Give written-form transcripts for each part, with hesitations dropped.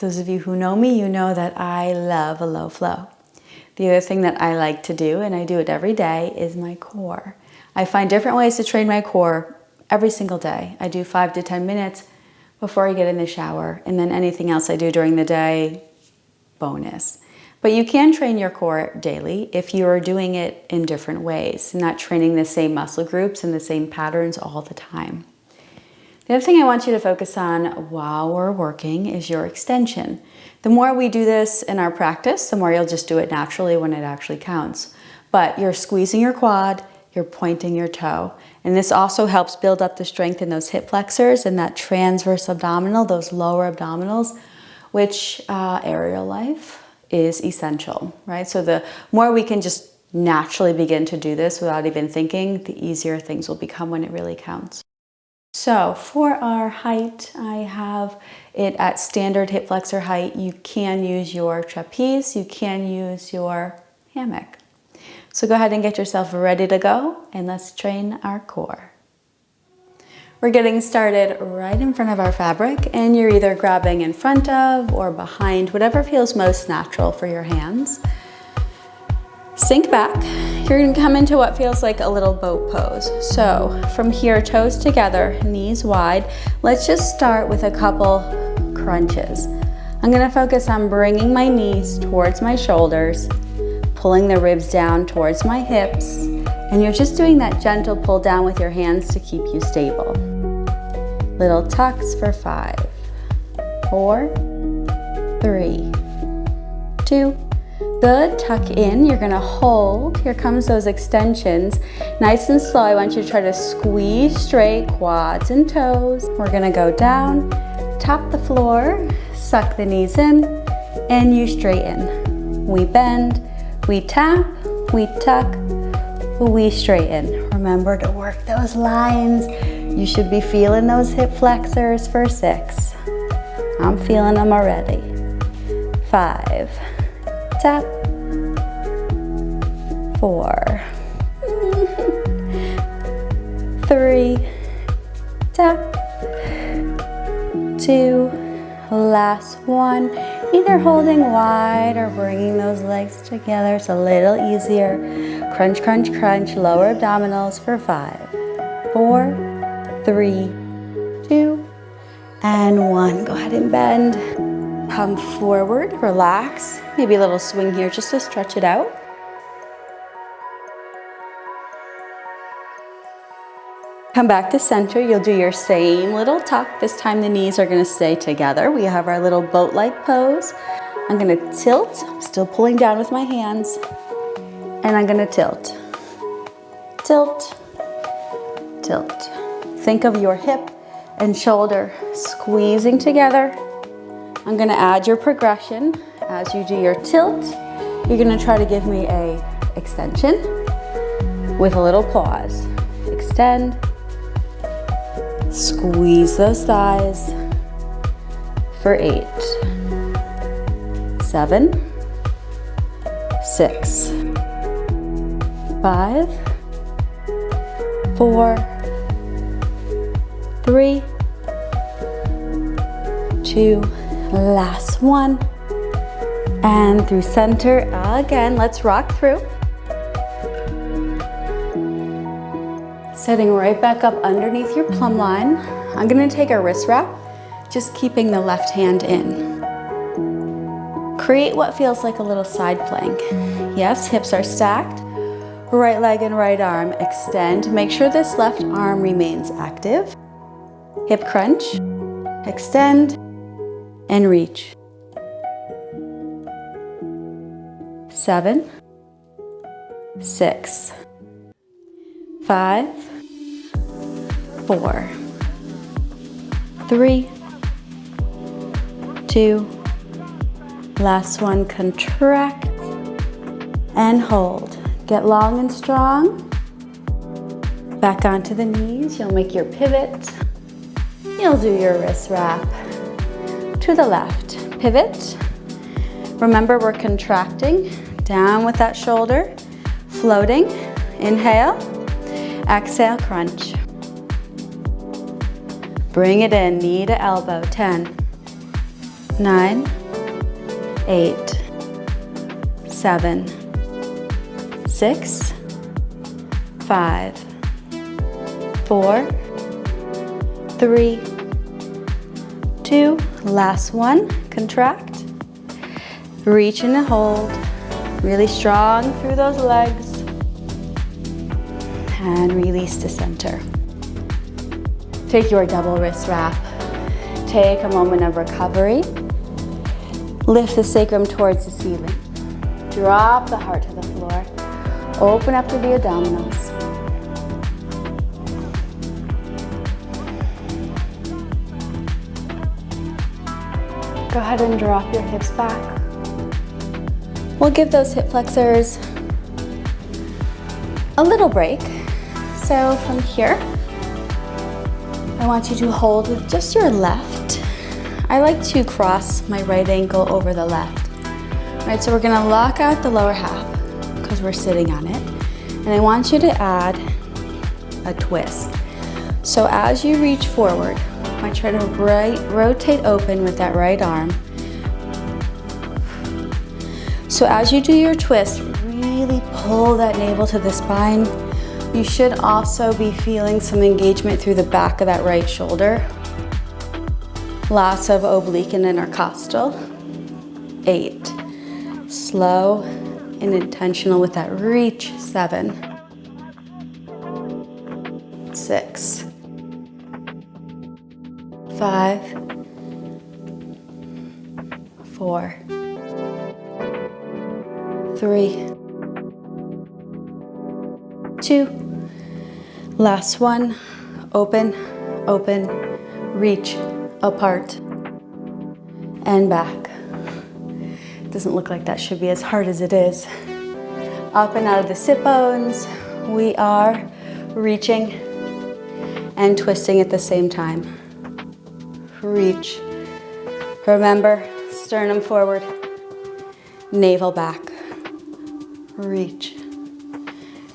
Those of you who know me, you know that I love a low flow. The other thing that I like to do, and I do it every day, is my core. I find different ways to train my core every single day. I do 5 to 10 minutes before I get in the shower, and then anything else I do during the day, bonus. But you can train your core daily if you are doing it in different ways, not training the same muscle groups and the same patterns all the time. The other thing I want you to focus on while we're working is your extension. The more we do this in our practice, the more you'll just do it naturally when it actually counts. But you're squeezing your quad, you're pointing your toe. And this also helps build up the strength in those hip flexors and that transverse abdominal, those lower abdominals, which aerial life is essential, right? So the more we can just naturally begin to do this without even thinking, the easier things will become when it really counts. So for our height, I have it at standard hip flexor height. You can use your trapeze, you can use your hammock. So go ahead and get yourself ready to go, and let's train our core. We're getting started right in front of our fabric, and you're either grabbing in front of or behind, whatever feels most natural for your hands. Sink back. You're going to come into what feels like a little boat pose. So from here, toes together, knees wide. Let's just start with a couple crunches. I'm going to focus on bringing my knees towards my shoulders, pulling the ribs down towards my hips, and you're just doing that gentle pull down with your hands to keep you stable. Little tucks for 5, 4, 3, 2, good. Tuck in. You're gonna hold. Here comes those extensions. Nice and slow. I want you to try to squeeze straight, quads and toes. We're gonna go down, tap the floor, suck the knees in, and you straighten. We bend, we tap, we tuck, we straighten. Remember to work those lines. You should be feeling those hip flexors for 6. I'm feeling them already. 5. Tap, 4, 3, tap, 2, last one. Either holding wide or bringing those legs together. It's a little easier. Crunch, crunch, crunch, lower abdominals for 5, 4, 3, 2, and 1. Go ahead and bend. Come forward, relax. Maybe a little swing here just to stretch it out. Come back to center. You'll do your same little tuck. This time the knees are going to stay together. We have our little boat-like pose. I'm going to tilt, still pulling down with my hands, and I'm going to tilt. Tilt, tilt. Think of your hip and shoulder squeezing together. I'm gonna add your progression. As you do your tilt, you're gonna try to give me a extension with a little pause. Extend, squeeze those thighs for 8, 7, 6, 5, 4, 3, 2, last one, and through center again. Let's rock through. Setting right back up underneath your plumb line. I'm gonna take a wrist wrap, just keeping the left hand in. Create what feels like a little side plank. Yes, hips are stacked. Right leg and right arm extend. Make sure this left arm remains active. Hip crunch, extend, and reach. 7, 6, 5, 4, 3, 2, last one. Contract and hold. Get long and strong. Back onto the knees. You'll make your pivot. You'll do your wrist wrap to the left. Pivot. Remember, we're contracting down with that shoulder, floating. Inhale, exhale, crunch. Bring it in, knee to elbow. 10, 9, 8, 7, 6, 5, 4, 3, 2, last one, contract. Reach and hold, really strong through those legs. And release to center. Take your double wrist wrap. Take a moment of recovery. Lift the sacrum towards the ceiling. Drop the heart to the floor. Open up to the abdominals. Go ahead and drop your hips back. We'll give those hip flexors a little break. So from here, I want you to hold with just your left. I like to cross my right ankle over the left. All right, so we're gonna lock out the lower half because we're sitting on it. And I want you to add a twist. So as you reach forward, I try to rotate open with that right arm. So as you do your twist, really pull that navel to the spine. You should also be feeling some engagement through the back of that right shoulder. Lots of oblique and intercostal. 8. Slow and intentional with that reach. 7. 6. 5. 4. 3. 2. Last one. Open, open, reach, apart, and back. Doesn't look like that should be as hard as it is. Up and out of the sit bones. We are reaching and twisting at the same time. Reach. Remember, sternum forward, navel back. Reach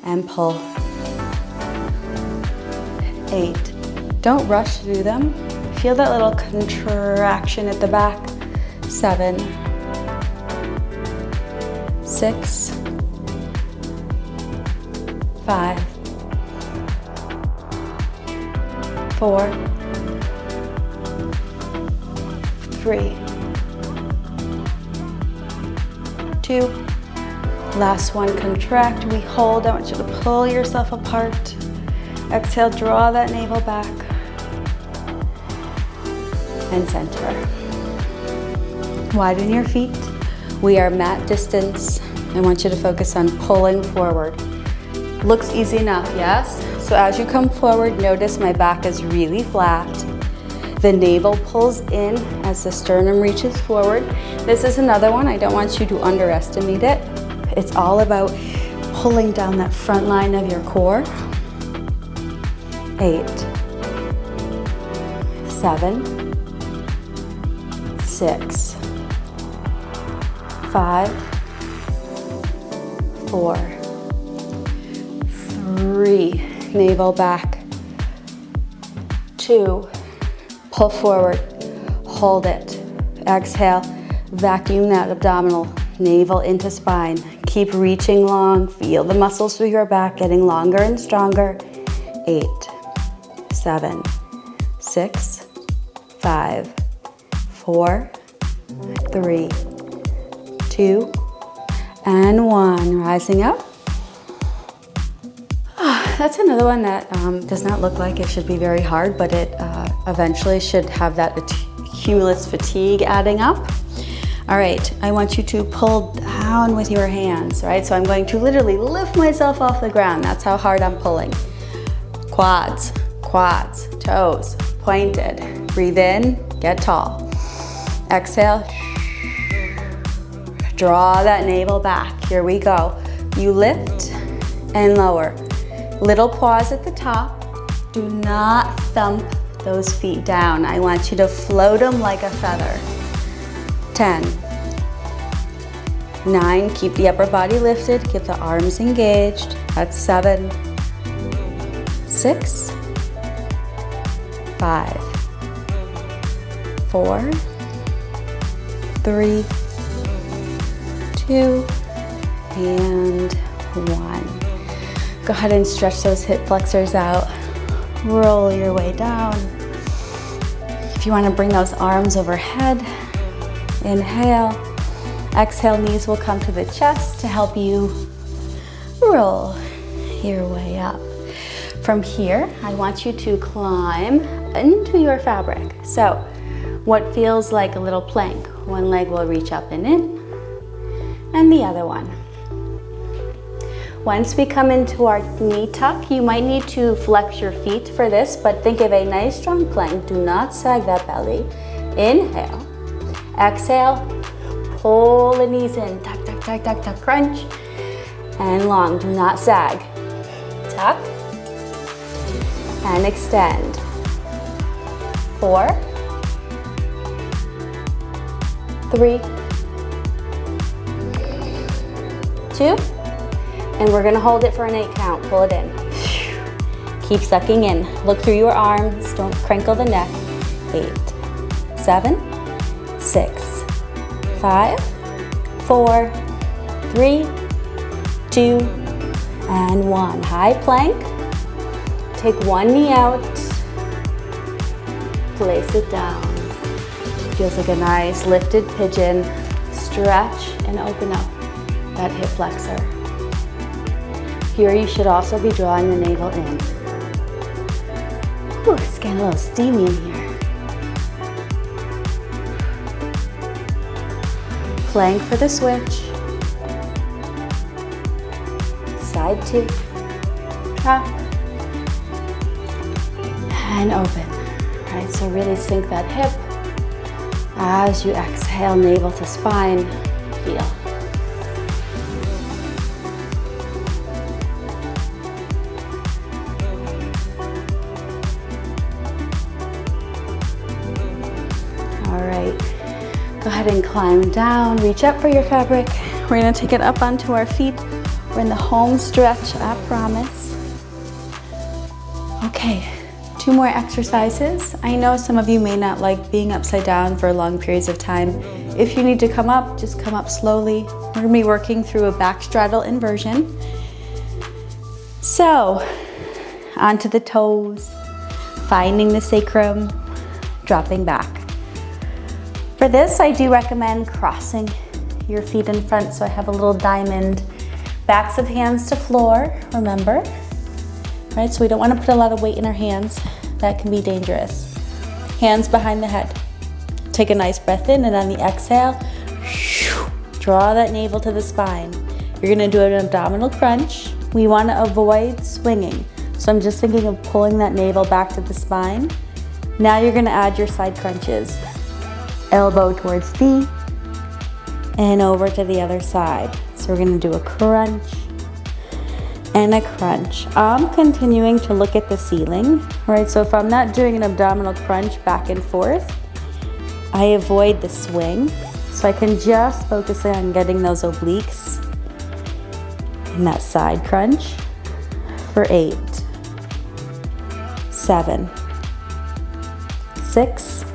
and pull. 8. Don't rush through them. Feel that little contraction at the back. 7. 6. 5. 4. 3. 2. Last one, contract. We hold. I want you to pull yourself apart. Exhale, draw that navel back. And center. Widen your feet. We are mat distance. I want you to focus on pulling forward. Looks easy enough, yes? So as you come forward, notice my back is really flat. The navel pulls in as the sternum reaches forward. This is another one. I don't want you to underestimate it. It's all about pulling down that front line of your core. 8. 7. 6. 5. 4. 3. Navel back. 2. Pull forward. Hold it. Exhale. Vacuum that abdominal. Navel into spine. Keep reaching long. Feel the muscles through your back getting longer and stronger. 8. 7. 6. 5. 4. 3. 2. And 1. Rising up. That's another one that does not look like it should be very hard, but it eventually should have that cumulus fatigue adding up. All right, I want you to pull down with your hands, right? So I'm going to literally lift myself off the ground. That's how hard I'm pulling. Quads, quads, toes, pointed. Breathe in, get tall. Exhale. Draw that navel back. Here we go. You lift and lower. Little pause at the top. Do not thump those feet down. I want you to float them like a feather. 10. 9, keep the upper body lifted, keep the arms engaged. That's 7. 6. 5. 4. 3, 2, and 1. Go ahead and stretch those hip flexors out. Roll your way down. If you want to bring those arms overhead, inhale. Exhale, knees will come to the chest to help you roll your way up. From here, I want you to climb into your fabric. So, what feels like a little plank. One leg will reach up and in, and the other one. Once we come into our knee tuck, you might need to flex your feet for this, but think of a nice strong plank. Do not sag that belly. Inhale. Exhale. Pull the knees in. Tuck, tuck, tuck, tuck, tuck. Crunch. And long. Do not sag. Tuck. And extend. 4, 3, 2, and we're gonna hold it for an 8 count. Pull it in. Keep sucking in. Look through your arms. Don't crinkle the neck. 8, 7, 6, 5, 4, 3, 2, and 1. High plank. Take one knee out. Place it down. Feels like a nice lifted pigeon. Stretch and open up that hip flexor. Here you should also be drawing the navel in. Whew, it's getting a little steamy in here. Plank for the switch. Side 2. Drop. And open. All right, so really sink that hip. As you exhale, navel to spine, feel. All right, go ahead and climb down, reach up for your fabric. We're gonna take it up onto our feet. We're in the home stretch, I promise. Okay. 2 more exercises. I know some of you may not like being upside down for long periods of time. If you need to come up, just come up slowly. We're gonna be working through a back straddle inversion. So, onto the toes, finding the sacrum, dropping back. For this, I do recommend crossing your feet in front, so I have a little diamond. Backs of hands to floor, remember. Right, so we don't want to put a lot of weight in our hands. That can be dangerous. Hands behind the head. Take a nice breath in, and on the exhale, draw that navel to the spine. You're gonna do an abdominal crunch. We want to avoid swinging. So I'm just thinking of pulling that navel back to the spine. Now you're gonna add your side crunches. Elbow towards knee, and over to the other side. So we're gonna do a crunch, and a crunch. I'm continuing to look at the ceiling, right? So if I'm not doing an abdominal crunch back and forth, I avoid the swing. So I can just focus on getting those obliques and that side crunch for 8, 7, 6,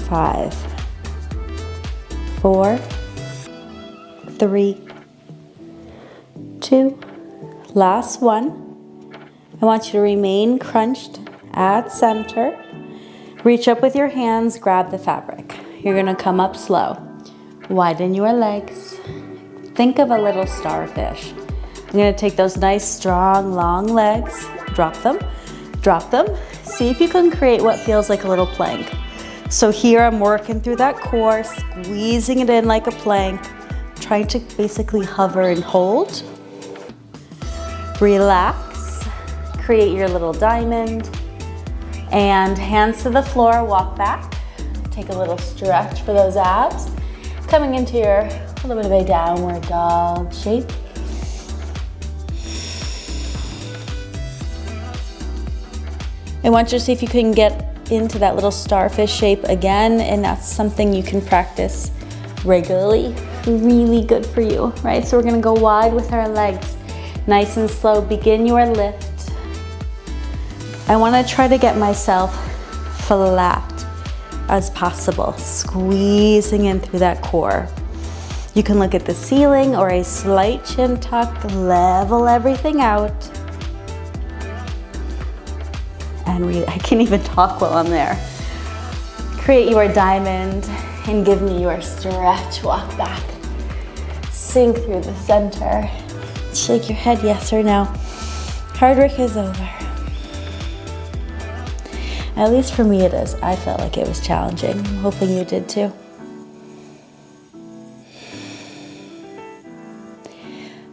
5, 4, 3, 2, last one. I want you to remain crunched at center. Reach up with your hands, grab the fabric. You're gonna come up slow. Widen your legs. Think of a little starfish. I'm gonna take those nice, strong, long legs, drop them. See if you can create what feels like a little plank. So here I'm working through that core, squeezing it in like a plank, trying to basically hover and hold. Relax, create your little diamond, and hands to the floor, walk back. Take a little stretch for those abs. Coming into a little bit of a downward dog shape. I want you to see if you can get into that little starfish shape again, and that's something you can practice regularly. Really good for you, right? So we're gonna go wide with our legs. Nice and slow, begin your lift. I wanna try to get myself flat. as possible, squeezing in through that core. You can look at the ceiling or a slight chin tuck, level everything out. And I can't even talk while I'm there. Create your diamond and give me your stretch. Walk back. Sink through the center. Shake your head yes or no. Hard work is over. At least for me it is. I felt like it was challenging. I'm hoping you did too.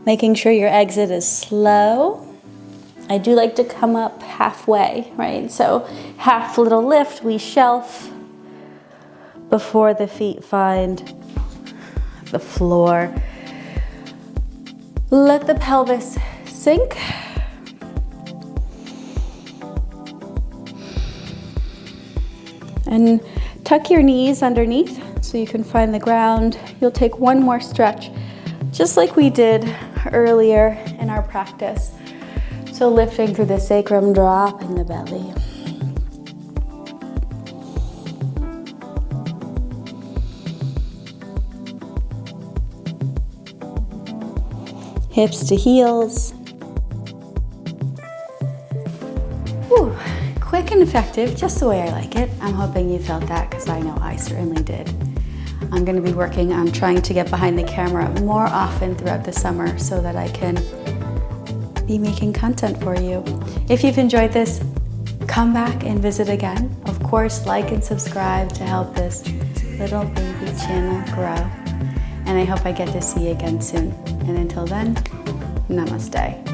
Making sure your exit is slow. I do like to come up halfway, right? So half little lift, we shelf before the feet find the floor. Let the pelvis sink. And tuck your knees underneath so you can find the ground. You'll take one more stretch, just like we did earlier in our practice. So lifting through the sacrum, dropping the belly. Hips to heels. Whew. Quick and effective, just the way I like it. I'm hoping you felt that because I know I certainly did. I'm going to be working on trying to get behind the camera more often throughout the summer so that I can be making content for you. If you've enjoyed this, come back and visit again. Of course, like and subscribe to help this little baby channel grow. And I hope I get to see you again soon. And until then, namaste.